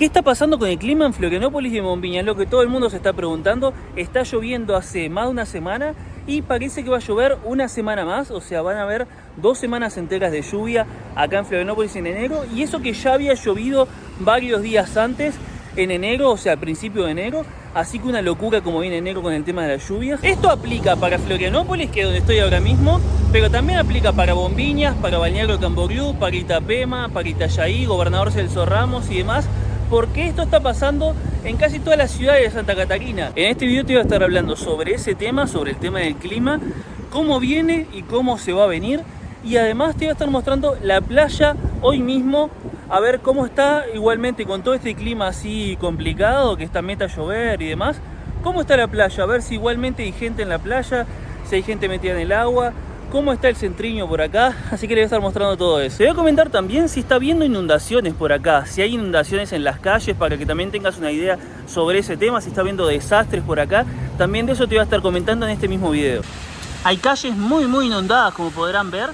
¿Qué está pasando con el clima en Florianópolis y en Bombiña? Es lo que todo el mundo se está preguntando. Está lloviendo hace más de una semana y parece que va a llover una semana más. O sea, van a haber 2 semanas enteras de lluvia acá en Florianópolis en enero. Y eso que ya había llovido varios días antes en enero, o sea, al principio de enero. Así que una locura como viene enero con el tema de las lluvias. Esto aplica para Florianópolis, que es donde estoy ahora mismo, pero también aplica para Bombiñas, para Balneario Camboriú, para Itapema, para Itajaí, Gobernador Celso Ramos y demás. Porque esto está pasando en casi todas las ciudades de Santa Catarina. En este video te voy a estar hablando sobre ese tema, sobre el tema del clima, cómo viene y cómo se va a venir. Y además te voy a estar mostrando la playa hoy mismo, a ver cómo está igualmente con todo este clima así complicado, que está meta a llover y demás. ¿Cómo está la playa? A ver si igualmente hay gente en la playa, si hay gente metida en el agua, cómo está el centriño por acá, así que les voy a estar mostrando todo eso. Te voy a comentar también si está habiendo inundaciones por acá, si hay inundaciones en las calles, para que también tengas una idea sobre ese tema, si está habiendo desastres por acá, también de eso te voy a estar comentando en este mismo video. Hay calles muy inundadas, como podrán ver,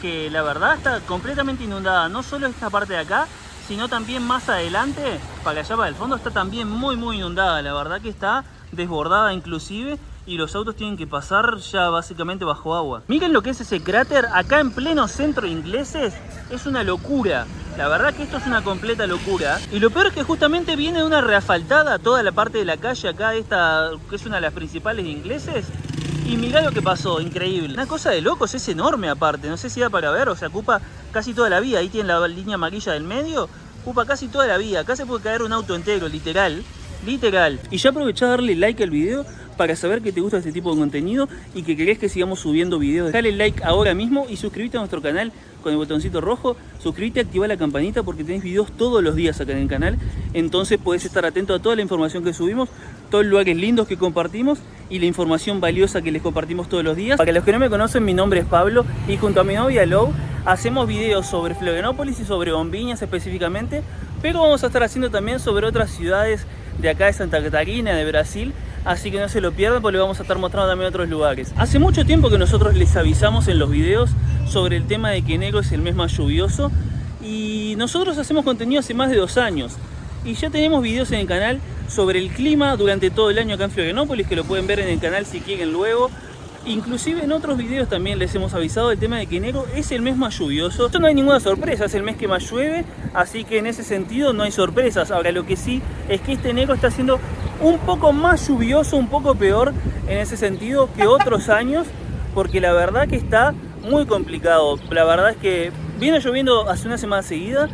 que la verdad está completamente inundada, no solo esta parte de acá, sino también más adelante, para allá para el fondo, está también muy inundada, la verdad que está desbordada inclusive, y los autos tienen que pasar ya básicamente bajo agua. Miren lo que es ese cráter acá en pleno centro de Ingleses, es una locura. La verdad que esto es una completa locura. Y lo peor es que justamente viene de una reasfaltada toda la parte de la calle acá, esta que es una de las principales de Ingleses. Y mirá lo que pasó, increíble. Una cosa de locos, es enorme aparte, no sé si da para ver, o sea, ocupa casi toda la vía. Ahí tienen la línea amarilla del medio, ocupa casi toda la vía. Acá se puede caer un auto entero, literal. Y ya aprovechá a darle like al video para saber que te gusta este tipo de contenido y que querés que sigamos subiendo videos. Dale like ahora mismo y suscríbete a nuestro canal con el botoncito rojo. Suscríbete, activa la campanita porque tenés videos todos los días acá en el canal. Entonces podés estar atento a toda la información que subimos, todos los lugares lindos que compartimos y la información valiosa que les compartimos todos los días. Para los que no me conocen, mi nombre es Pablo y junto a mi novia Lou hacemos videos sobre Florianópolis y sobre Bombiñas específicamente, pero vamos a estar haciendo también sobre otras ciudades de acá de Santa Catarina, de Brasil. Así que no se lo pierdan porque les vamos a estar mostrando también otros lugares. Hace mucho tiempo que nosotros les avisamos en los videos sobre el tema de que enero es el mes más lluvioso. Y nosotros hacemos contenido hace más de 2 años. Y ya tenemos videos en el canal sobre el clima durante todo el año acá en Florianópolis, que lo pueden ver en el canal si quieren luego. Inclusive en otros videos también les hemos avisado del tema de que enero es el mes más lluvioso. Esto no hay ninguna sorpresa, es el mes que más llueve, así que en ese sentido no hay sorpresas. Ahora lo que sí es que este enero está siendo un poco más lluvioso, un poco peor en ese sentido que otros años, porque la verdad que está muy complicado. La verdad es que viene lloviendo hace una semana seguida,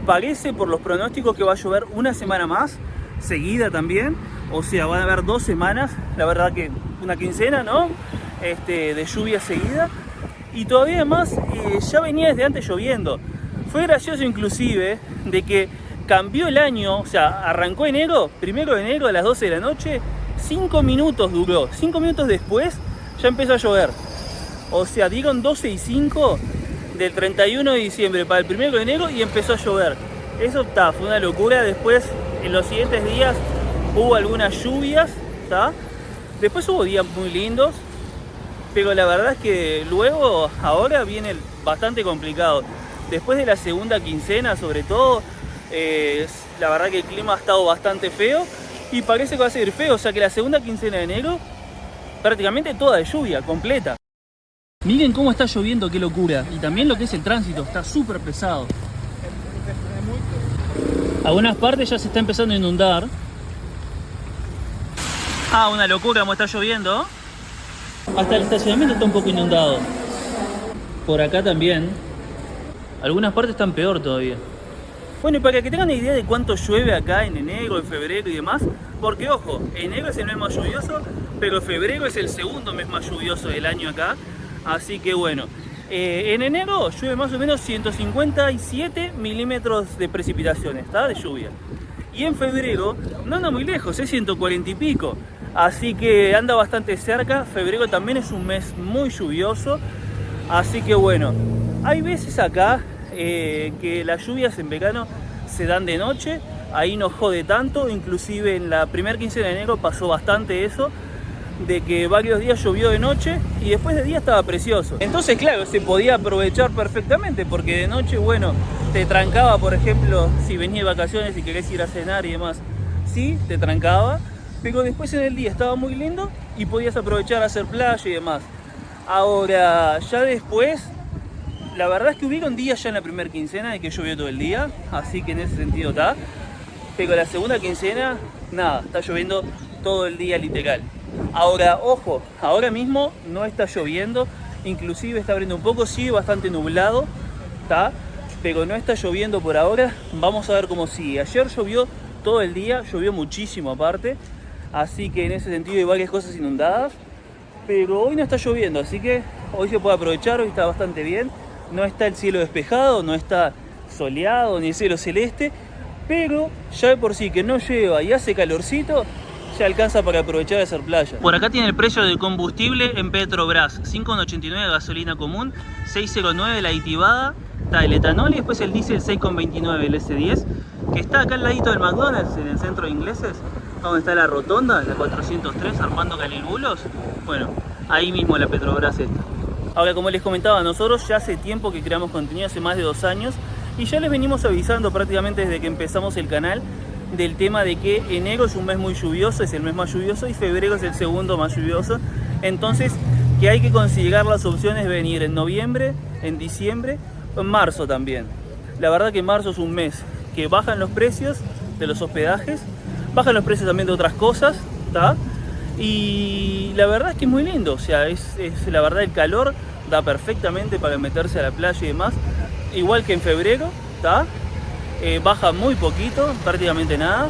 parece por los pronósticos que va a llover una semana más seguida también, o sea, van a haber 2 semanas, la verdad que una quincena, ¿no? De lluvia seguida, y todavía más ya venía desde antes lloviendo. Fue gracioso inclusive de que cambió el año, o sea, arrancó enero, 1 de enero a las 12 de la noche, 5 minutos duró, 5 minutos después ya empezó a llover. O sea, dieron 12 y 5 del 31 de diciembre para el 1 de enero y empezó a llover. Eso fue una locura. Después, en los siguientes días, hubo algunas lluvias, ¿tá? Después hubo días muy lindos, pero la verdad es que luego, ahora viene bastante complicado. Después de la segunda quincena, sobre todo, la verdad que el clima ha estado bastante feo y parece que va a seguir feo. O sea que la segunda quincena de enero, prácticamente toda de lluvia, completa. Miren cómo está lloviendo, qué locura. Y también lo que es el tránsito, está súper pesado. Algunas partes ya se está empezando a inundar. Una locura como está lloviendo. Hasta el estacionamiento está un poco inundado. Por acá también. Algunas partes están peor todavía. Bueno, y para que tengan una idea de cuánto llueve acá en enero, en febrero y demás, porque ojo, enero es el mes más lluvioso, pero febrero es el segundo mes más lluvioso del año acá. Así que bueno, en enero llueve más o menos 157 milímetros de precipitaciones, ¿está? De lluvia. Y en febrero no anda muy lejos, es 140 y pico. Así que anda bastante cerca. Febrero también es un mes muy lluvioso. Así que bueno, hay veces acá que las lluvias en verano se dan de noche. Ahí no jode tanto. Inclusive en la primera quincena de enero pasó bastante eso, de que varios días llovió de noche y después de día estaba precioso. Entonces claro, se podía aprovechar perfectamente porque de noche, bueno, te trancaba, por ejemplo, si venías de vacaciones y querés ir a cenar y demás. Sí, te trancaba, pero después en el día estaba muy lindo y podías aprovechar a hacer playa y demás. Ahora, ya después, la verdad es que hubieron días ya en la primera quincena de que llovió todo el día, así que en ese sentido está. Pero la segunda quincena, nada, está lloviendo todo el día literal. Ahora, ojo, ahora mismo no está lloviendo, inclusive está abriendo un poco, sigue bastante nublado, ¿tá? Pero no está lloviendo por ahora, vamos a ver cómo sigue. Ayer llovió todo el día, llovió muchísimo aparte, así que en ese sentido hay varias cosas inundadas, pero hoy no está lloviendo, así que hoy se puede aprovechar, hoy está bastante bien. No está el cielo despejado, no está soleado ni el cielo celeste, pero ya de por sí que no llueva y hace calorcito, ya alcanza para aprovechar de hacer playa. Por acá tiene el precio del combustible en Petrobras: 5,89 gasolina común, 6,09 la aditivada, está el etanol, y después el diésel 6,29 el S10, que está acá al ladito del McDonald's, en el centro de Ingleses, donde está la rotonda, la 403, Armando Calilbulos. Bueno, ahí mismo la Petrobras esta. Ahora, como les comentaba, nosotros ya hace tiempo que creamos contenido, hace más de 2 años, y ya les venimos avisando prácticamente desde que empezamos el canal del tema de que enero es un mes muy lluvioso, es el mes más lluvioso, y febrero es el segundo más lluvioso. Entonces, que hay que considerar las opciones de venir en noviembre, en diciembre o en marzo también. La verdad que marzo es un mes que bajan los precios de los hospedajes, bajan los precios también de otras cosas, ¿tá? Y la verdad es que es muy lindo, o sea, es la verdad, el calor da perfectamente para meterse a la playa y demás, igual que en febrero, ¿tá? Baja muy poquito, prácticamente nada.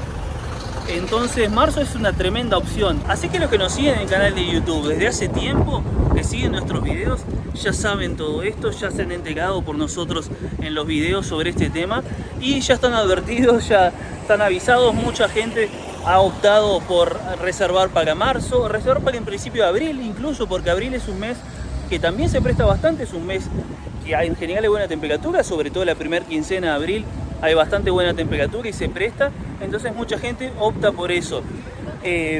Entonces marzo es una tremenda opción. Así que los que nos siguen en el canal de YouTube desde hace tiempo, que siguen nuestros videos, ya saben todo esto, ya se han enterado por nosotros en los videos sobre este tema y ya están advertidos, ya están avisados. Mucha gente ha optado por reservar para marzo, reservar para en principio abril, incluso porque abril es un mes que también se presta bastante, es un mes que en general hay buena temperatura, sobre todo la primera quincena de abril hay bastante buena temperatura y se presta, entonces mucha gente opta por eso,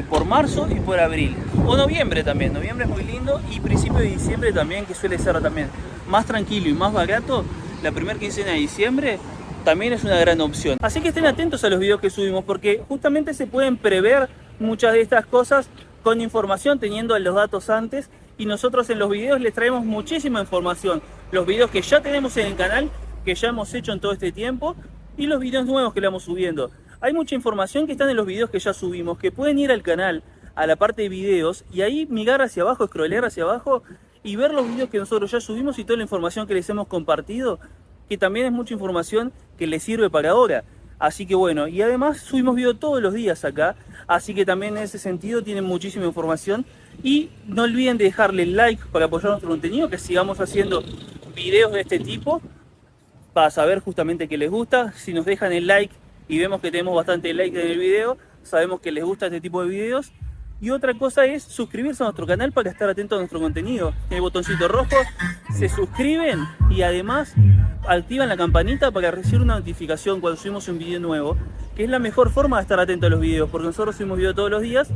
por marzo y por abril, o noviembre también. Noviembre es muy lindo, y principio de diciembre también, que suele ser también más tranquilo y más barato. La primera quincena de diciembre también es una gran opción, así que estén atentos a los videos que subimos, porque justamente se pueden prever muchas de estas cosas con información, teniendo los datos antes, y nosotros en los videos les traemos muchísima información, los videos que ya tenemos en el canal, que ya hemos hecho en todo este tiempo, y los videos nuevos que le vamos subiendo. Hay mucha información que están en los videos que ya subimos, que pueden ir al canal, a la parte de videos, y ahí mirar hacia abajo, scrollear hacia abajo y ver los videos que nosotros ya subimos y toda la información que les hemos compartido, que también es mucha información que les sirve para ahora. Así que bueno, y además subimos videos todos los días acá, así que también en ese sentido tienen muchísima información. Y no olviden de dejarle like para apoyar nuestro contenido, que sigamos haciendo videos de este tipo, para saber justamente que les gusta. Si nos dejan el like y vemos que tenemos bastante like en el video, sabemos que les gusta este tipo de videos. Y otra cosa es suscribirse a nuestro canal para estar atentos a nuestro contenido. En el botoncito rojo se suscriben y además activan la campanita para recibir una notificación cuando subimos un video nuevo, que es la mejor forma de estar atento a los videos, porque nosotros subimos video todos los días,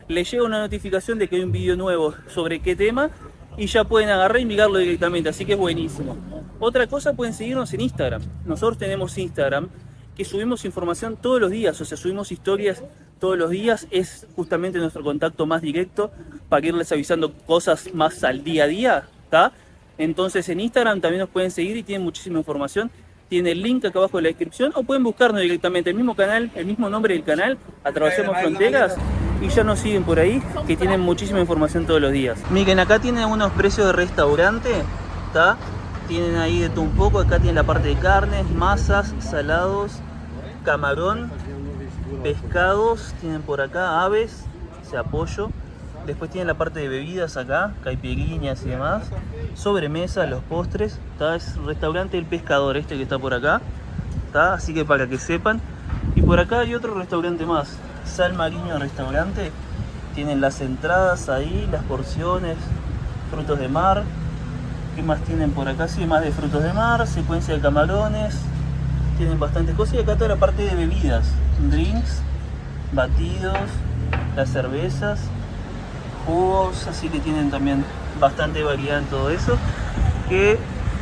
les llega una notificación de que hay un video nuevo sobre qué tema y ya pueden agarrar y mirarlo directamente, así que es buenísimo. Otra cosa, pueden seguirnos en Instagram. Nosotros tenemos Instagram, que subimos información todos los días, o sea, subimos historias todos los días, es justamente nuestro contacto más directo para irles avisando cosas más al día a día, ¿tá? Entonces en Instagram también nos pueden seguir y tienen muchísima información. Tiene el link acá abajo en la descripción, o pueden buscarnos directamente, el mismo canal, el mismo nombre del canal, Atravesemos Fronteras, y ya nos siguen por ahí, que tienen muchísima información todos los días. Miren, acá tienen unos precios de restaurante, ¿tá? Tienen ahí de todo un poco. Acá tienen la parte de carnes, masas, salados, camarón, pescados, tienen por acá aves, o sea, pollo. Después tienen la parte de bebidas acá, caipirinhas y demás. Sobremesa, los postres, ¿tá? Es restaurante El Pescador este que está por acá, ¿tá? Así que para que sepan. Y por acá hay otro restaurante más, Sal Marino Restaurante. Tienen las entradas ahí, las porciones, frutos de mar. ¿Qué más tienen por acá? Sí, más de frutos de mar, secuencia de camarones. Tienen bastantes cosas. Y acá toda la parte de bebidas, drinks, batidos, las cervezas, jugos, así que tienen también bastante variedad en todo eso, que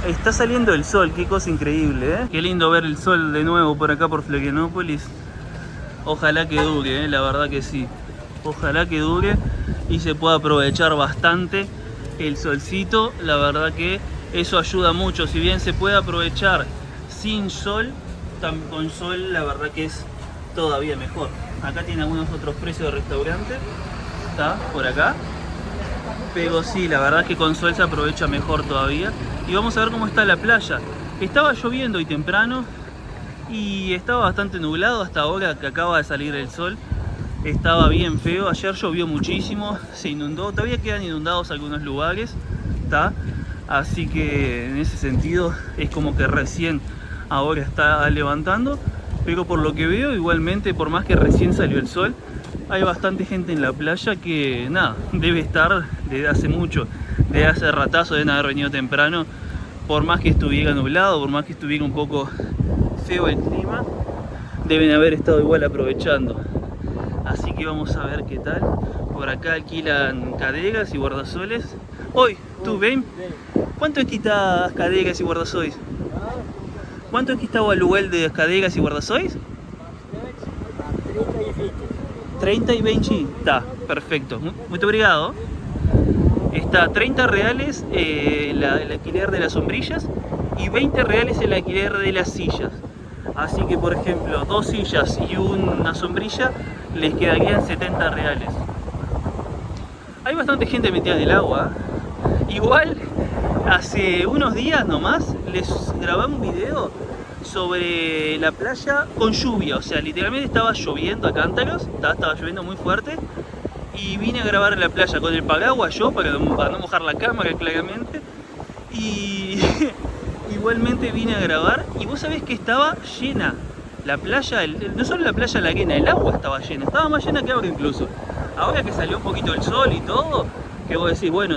está saliendo el sol, qué cosa increíble, ¿eh? Qué lindo ver el sol de nuevo por acá por Florianópolis. Ojalá que dure, la verdad que sí. Ojalá que dure y se pueda aprovechar bastante el solcito. La verdad que eso ayuda mucho. Si bien se puede aprovechar sin sol, con sol la verdad que es todavía mejor. Acá tiene algunos otros precios de restaurante. Está por acá. Pero sí, la verdad que con sol se aprovecha mejor todavía. Y vamos a ver cómo está la playa. Estaba lloviendo hoy temprano y estaba bastante nublado hasta ahora que acaba de salir el sol. Estaba bien feo, ayer llovió muchísimo, se inundó, todavía quedan inundados algunos lugares, ¿tá? Así que en ese sentido es como que recién ahora está levantando, pero por lo que veo igualmente, por más que recién salió el sol, hay bastante gente en la playa que nada, debe estar desde hace mucho, desde hace ratazo, deben haber venido temprano, por más que estuviera nublado, por más que estuviera un poco feo el clima, deben haber estado igual aprovechando. Así que vamos a ver qué tal. Por acá alquilan cadegas y guardasoles. Oi, tu bem? Quanto é que tá as cadegas e guarda-sóis? Quanto é que está o aluguel de cadegas e guarda-sóis? 30 y 20. Está, perfecto. Muy obrigado. Está 30 reales el alquiler de las sombrillas y 20 reales el alquiler de las sillas. Así que, por ejemplo, 2 sillas y una sombrilla les quedarían 70 reales. Hay bastante gente metida en el agua. Igual, hace unos días nomás les grabé un video sobre la playa con lluvia. O sea, literalmente estaba lloviendo a cántaros, estaba lloviendo muy fuerte. Y vine a grabar en la playa con el paraguas yo, para no mojar la cámara claramente. Y igualmente vine a grabar y vos sabés que estaba llena la playa, no solo la playa La Arena, el agua estaba llena, estaba más llena que ahora incluso. Ahora que salió un poquito el sol y todo, que vos decís, bueno,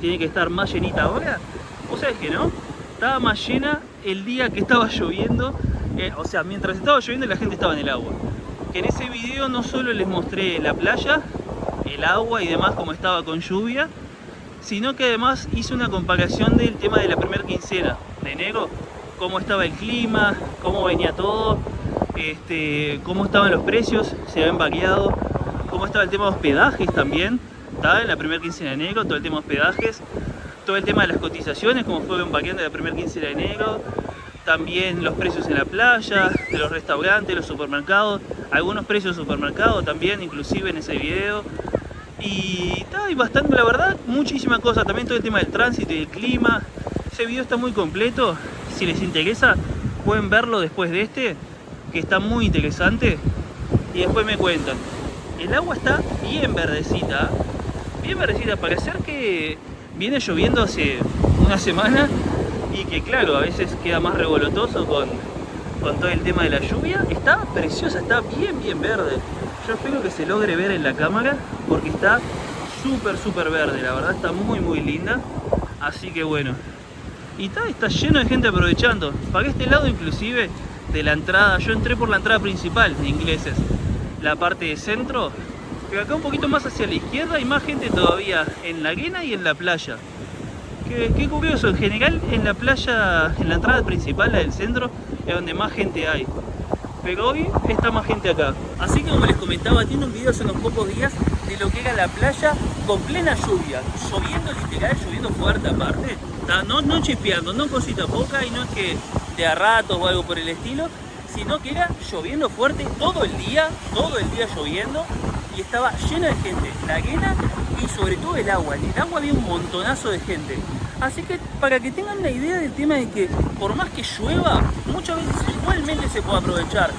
tiene que estar más llenita ahora. Vos sabés que no, estaba más llena el día que estaba lloviendo, o sea, mientras estaba lloviendo la gente estaba en el agua. Que en ese video no solo les mostré la playa, el agua y demás como estaba con lluvia, sino que además hice una comparación del tema de la primera quincena de enero, cómo estaba el clima, cómo venía todo, cómo estaban los precios, se habían variado, cómo estaba el tema de hospedajes también, en la primera quincena de enero, todo el tema de hospedajes, todo el tema de las cotizaciones, cómo fueron variando de la primera quincena de enero, también los precios en la playa, de los restaurantes, los supermercados, algunos precios de supermercados también, inclusive en ese video. Y bastante, la verdad, muchísimas cosas, también todo el tema del tránsito y del clima. Ese video está muy completo, si les interesa pueden verlo después de que está muy interesante, y después me cuentan. El agua está bien verdecita, parece que viene lloviendo hace una semana y que claro, a veces queda más revolotoso con todo el tema de la lluvia. Está preciosa, está bien verde. Yo espero que se logre ver en la cámara porque está súper verde, la verdad está muy linda. Así que bueno, y está lleno de gente aprovechando. Pagué este lado inclusive de la entrada, yo entré por la entrada principal de Ingleses, la parte de centro, pero acá un poquito más hacia la izquierda hay más gente todavía en la arena y en la playa. Qué curioso, en general en la playa, en la entrada principal, la del centro, es donde más gente hay. Pero hoy está más gente acá. Así que como les comentaba, tiene un video hace unos pocos días de lo que era la playa con plena lluvia. Lloviendo literal, lloviendo fuerte aparte. No chispeando, no cosita poca y no es que de a ratos o algo por el estilo, sino que era lloviendo fuerte todo el día lloviendo y estaba llena de gente. La arena y sobre todo el agua. En el agua había un montonazo de gente. Así que para que tengan una idea del tema de que por más que llueva, muchas veces igualmente se puede aprovechar.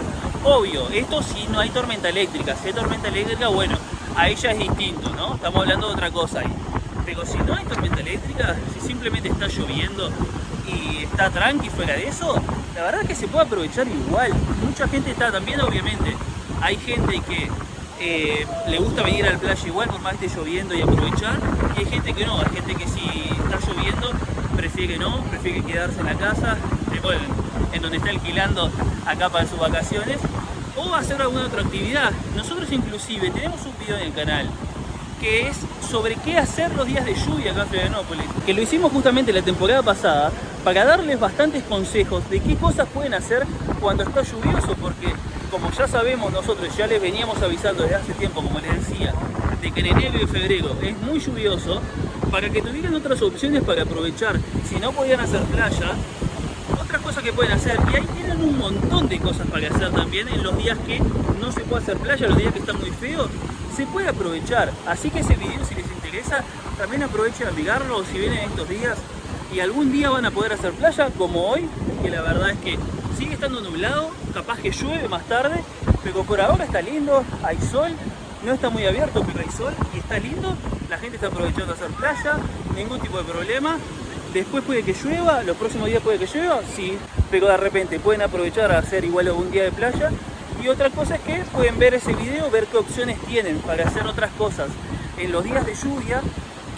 Obvio, esto si no hay tormenta eléctrica. Si hay tormenta eléctrica, bueno, ahí ya es distinto, ¿no? Estamos hablando de otra cosa ahí. Pero si no hay tormenta eléctrica, si simplemente está lloviendo y está tranqui fuera de eso, la verdad es que se puede aprovechar igual. Mucha gente está también, obviamente. Hay gente que le gusta venir a la playa igual por más que esté lloviendo y aprovechar, y hay gente que no, hay gente que si está lloviendo prefiere quedarse en la casa, bueno, en donde está alquilando acá para sus vacaciones, o hacer alguna otra actividad. Nosotros inclusive tenemos un video en el canal que es sobre qué hacer los días de lluvia acá en Florianópolis, que lo hicimos justamente la temporada pasada, para darles bastantes consejos de qué cosas pueden hacer cuando está lluvioso, porque como ya sabemos nosotros, ya les veníamos avisando desde hace tiempo, como les decía, de que en enero y febrero es muy lluvioso, para que tuvieran otras opciones para aprovechar. Si no podían hacer playa, otras cosas que pueden hacer, y ahí tienen un montón de cosas para hacer también en los días que no se puede hacer playa, los días que están muy feos, se puede aprovechar. Así que ese video, si les interesa, también aprovechen a mirarlo si vienen estos días y algún día van a poder hacer playa, como hoy, que la verdad es que sigue estando nublado, capaz que llueve más tarde, pero por ahora está lindo, hay sol, no está muy abierto, pero hay sol y está lindo, la gente está aprovechando a hacer playa, ningún tipo de problema. Después puede que llueva, los próximos días puede que llueva, sí, pero de repente pueden aprovechar a hacer igual algún día de playa. Y otra cosa es que pueden ver ese video, ver qué opciones tienen para hacer otras cosas en los días de lluvia,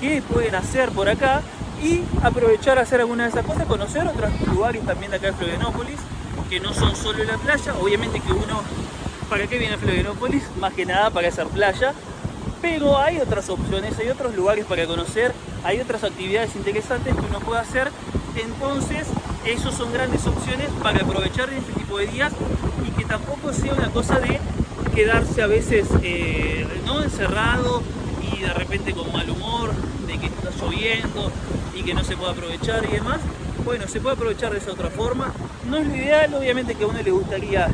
qué pueden hacer por acá y aprovechar a hacer alguna de esas cosas, conocer otros lugares también de acá de Florianópolis, que no son solo la playa. Obviamente que uno, ¿para qué viene a Florianópolis? Más que nada para hacer playa, pero hay otras opciones, hay otros lugares para conocer, hay otras actividades interesantes que uno puede hacer. Entonces, esos son grandes opciones para aprovechar en este tipo de días y que tampoco sea una cosa de quedarse a veces no encerrado y de repente con mal humor, de que está lloviendo y que no se puede aprovechar y demás. Bueno, se puede aprovechar de esa otra forma. No es lo ideal, obviamente que a uno le gustaría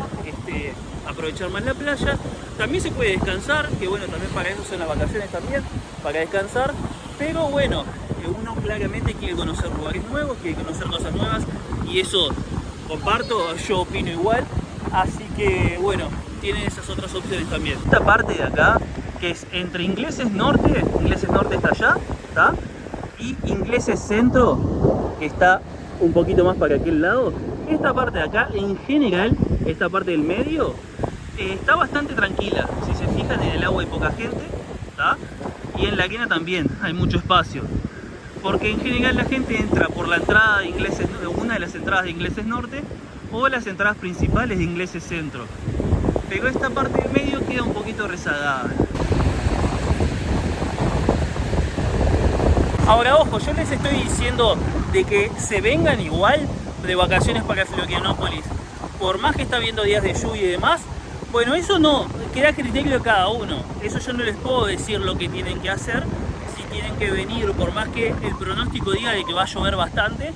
aprovechar más la playa. También se puede descansar, que bueno, también para eso son las vacaciones también, para descansar. Pero bueno, uno claramente quiere conocer lugares nuevos, quiere conocer cosas nuevas y eso comparto, yo opino igual. Así que bueno, tienen esas otras opciones también. Esta parte de acá, que es entre Ingleses Norte está allá, ¿está? Y Ingleses Centro, que está un poquito más para aquel lado. Esta parte de acá, en general, esta parte del medio, está bastante tranquila. Si se fijan, en el agua hay poca gente, ¿está? Y en la arena también hay mucho espacio. Porque en general la gente entra por la entrada de Ingleses, una de las entradas de Ingleses Norte o las entradas principales de Ingleses Centro. Pero esta parte del medio queda un poquito rezagada. Ahora ojo, yo les estoy diciendo de que se vengan igual de vacaciones para Florianópolis, por más que está habiendo días de lluvia y demás. Bueno, eso no, queda a criterio de cada uno. Eso yo no les puedo decir lo que tienen que hacer, si tienen que venir, por más que el pronóstico diga de que va a llover bastante,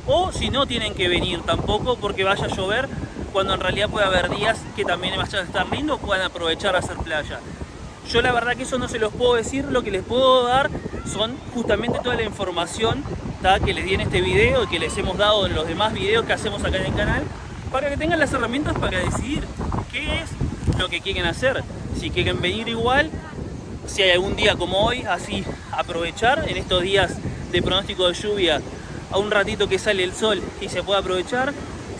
o si no tienen que venir tampoco porque vaya a llover, cuando en realidad puede haber días que también vayan a estar lindos, puedan aprovechar a hacer playa. Yo la verdad que eso no se los puedo decir, lo que les puedo dar son justamente toda la información que les di en este video y que les hemos dado en los demás videos que hacemos acá en el canal, para que tengan las herramientas para decidir qué es lo que quieren hacer. Si quieren venir igual, si hay algún día como hoy, así aprovechar en estos días de pronóstico de lluvia, a un ratito que sale el sol y se puede aprovechar.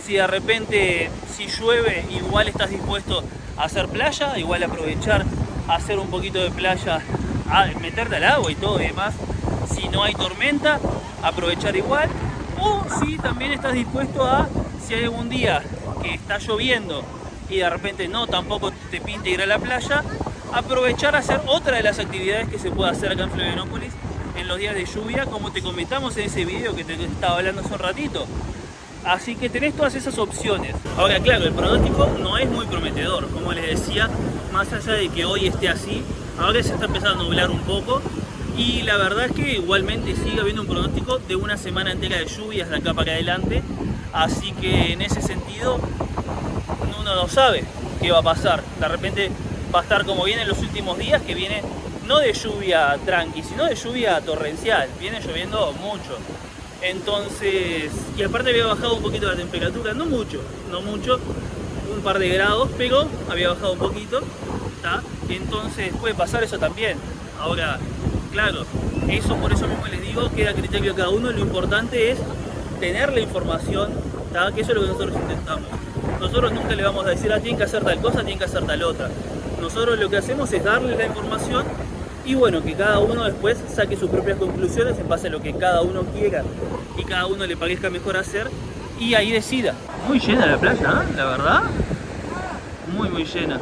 Si de repente, si llueve, igual estás dispuesto a hacer playa, igual aprovechar, hacer un poquito de playa, a meterte al agua y todo y demás. Si no hay tormenta, aprovechar igual. O si también estás dispuesto a, si hay algún día que está lloviendo y de repente no, tampoco te pinta ir a la playa, aprovechar a hacer otra de las actividades que se puede hacer acá en Florianópolis en los días de lluvia, como te comentamos en ese video que te estaba hablando hace un ratito. Así que tenés todas esas opciones. Ahora claro, el pronóstico no es muy prometedor, como les decía, más allá de que hoy esté así, ahora se está empezando a nublar un poco. Y la verdad es que igualmente sigue habiendo un pronóstico de una semana entera de lluvias de acá para adelante. Así que en ese sentido uno no sabe qué va a pasar. De repente va a estar como viene en los últimos días, que viene no de lluvia tranqui, sino de lluvia torrencial. Viene lloviendo mucho. Entonces, y aparte había bajado un poquito la temperatura, no mucho, un par de grados, pero había bajado un poquito, ¿tá? Entonces puede pasar eso también. Ahora, claro, eso por eso mismo les digo, queda a criterio de cada uno. Lo importante es tener la información, ¿tá? Que eso es lo que nosotros intentamos. Nosotros nunca le vamos a decir, tienen que hacer tal cosa, tienen que hacer tal otra. Nosotros lo que hacemos es darle la información y bueno, que cada uno después saque sus propias conclusiones en base a lo que cada uno quiera y cada uno le parezca mejor hacer y ahí decida. Muy llena la playa, ¿eh? La verdad, muy llena.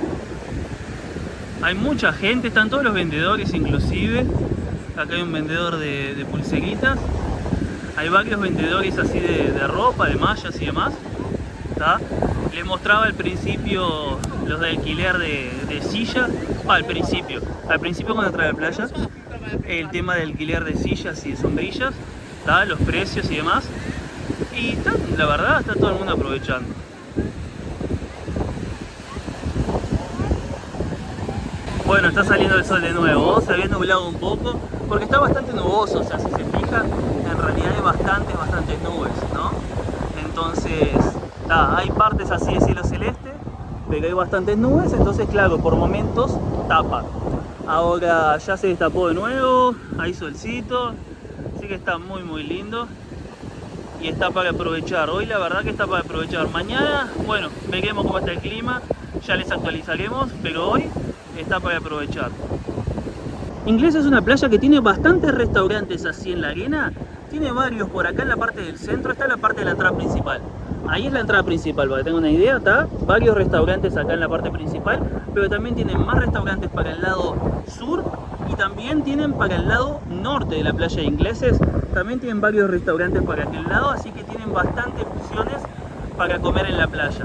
Hay mucha gente, están todos los vendedores inclusive. Acá hay un vendedor de pulseritas. Hay varios vendedores así de ropa, de mallas y demás. ¿Tá? Les mostraba al principio los de alquiler de sillas. Al principio cuando entré a la playa, el tema de alquiler de sillas y de sombrillas, ¿tá? Los precios y demás. Y la verdad está todo el mundo aprovechando. Bueno, está saliendo el sol de nuevo, se había nublado un poco, porque está bastante nuboso, o sea, si se fijan, en realidad hay bastantes nubes, ¿no? Entonces, hay partes así de cielo celeste, pero hay bastantes nubes, entonces claro, por momentos tapa. Ahora ya se destapó de nuevo, hay solcito, así que está muy lindo. Y está para aprovechar, hoy la verdad que está para aprovechar. Mañana, bueno, veremos cómo está el clima, ya les actualizaremos, pero hoy está para aprovechar. Inglés es una playa que tiene bastantes restaurantes así en la arena. Tiene varios por acá en la parte del centro, está la parte de la entrada principal. Ahí es la entrada principal, para que tengan una idea, está varios restaurantes acá en la parte principal, pero también tienen más restaurantes para el lado sur y también tienen para el lado norte de la playa de Ingleses. También tienen varios restaurantes para aquel lado, así que tienen bastantes opciones para comer en la playa.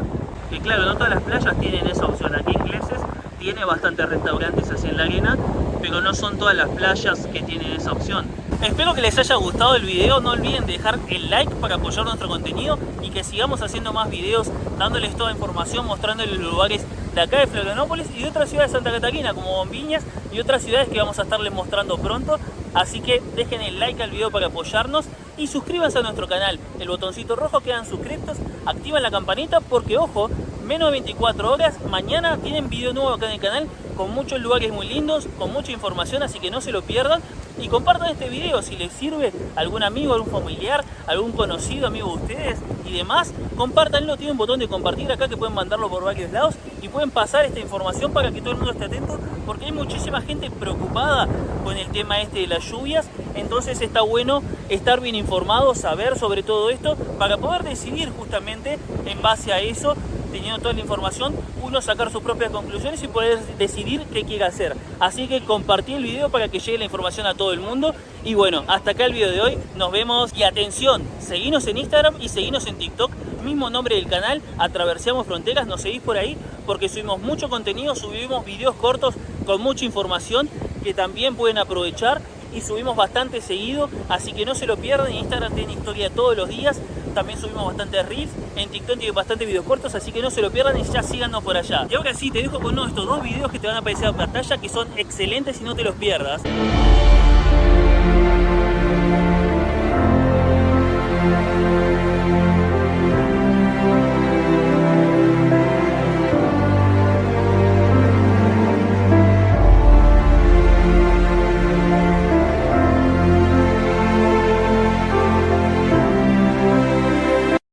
Que claro, no todas las playas tienen esa opción. Aquí Ingleses tiene bastantes restaurantes así en la arena, pero no son todas las playas que tienen esa opción. Espero que les haya gustado el video, no olviden de dejar el like para apoyar nuestro contenido y que sigamos haciendo más videos dándoles toda información, mostrándoles los lugares de acá de Florianópolis y de otras ciudades de Santa Catarina como Bombiñas y otras ciudades que vamos a estarles mostrando pronto. Así que dejen el like al video para apoyarnos y suscríbanse a nuestro canal. El botoncito rojo, quedan suscriptos, activan la campanita porque ojo, menos de 24 horas, mañana tienen video nuevo acá en el canal con muchos lugares muy lindos, con mucha información, así que no se lo pierdan. Y compartan este video si les sirve a algún amigo, algún familiar, algún conocido amigo de ustedes y demás. Compártanlo, tiene un botón de compartir acá que pueden mandarlo por varios lados y pueden pasar esta información para que todo el mundo esté atento, porque hay muchísima gente preocupada con el tema este de las lluvias. Entonces está bueno estar bien informado, saber sobre todo esto para poder decidir justamente en base a eso, teniendo toda la información, uno sacar sus propias conclusiones y poder decidir qué quiere hacer. Así que compartí el video para que llegue la información a todo el mundo. Y bueno, hasta acá el video de hoy, nos vemos. Y atención, seguinos en Instagram y seguinos en TikTok, mismo nombre del canal, Atraverseamos Fronteras, nos seguís por ahí porque subimos mucho contenido, subimos videos cortos con mucha información que también pueden aprovechar y subimos bastante seguido, así que no se lo pierdan. En Instagram tiene historia todos los días, también subimos bastantes reels, en TikTok tiene bastantes videos cortos, así que no se lo pierdan y ya síganos por allá. Y ahora sí, te dejo con uno de estos dos videos que te van a aparecer en pantalla, que son excelentes y no te los pierdas.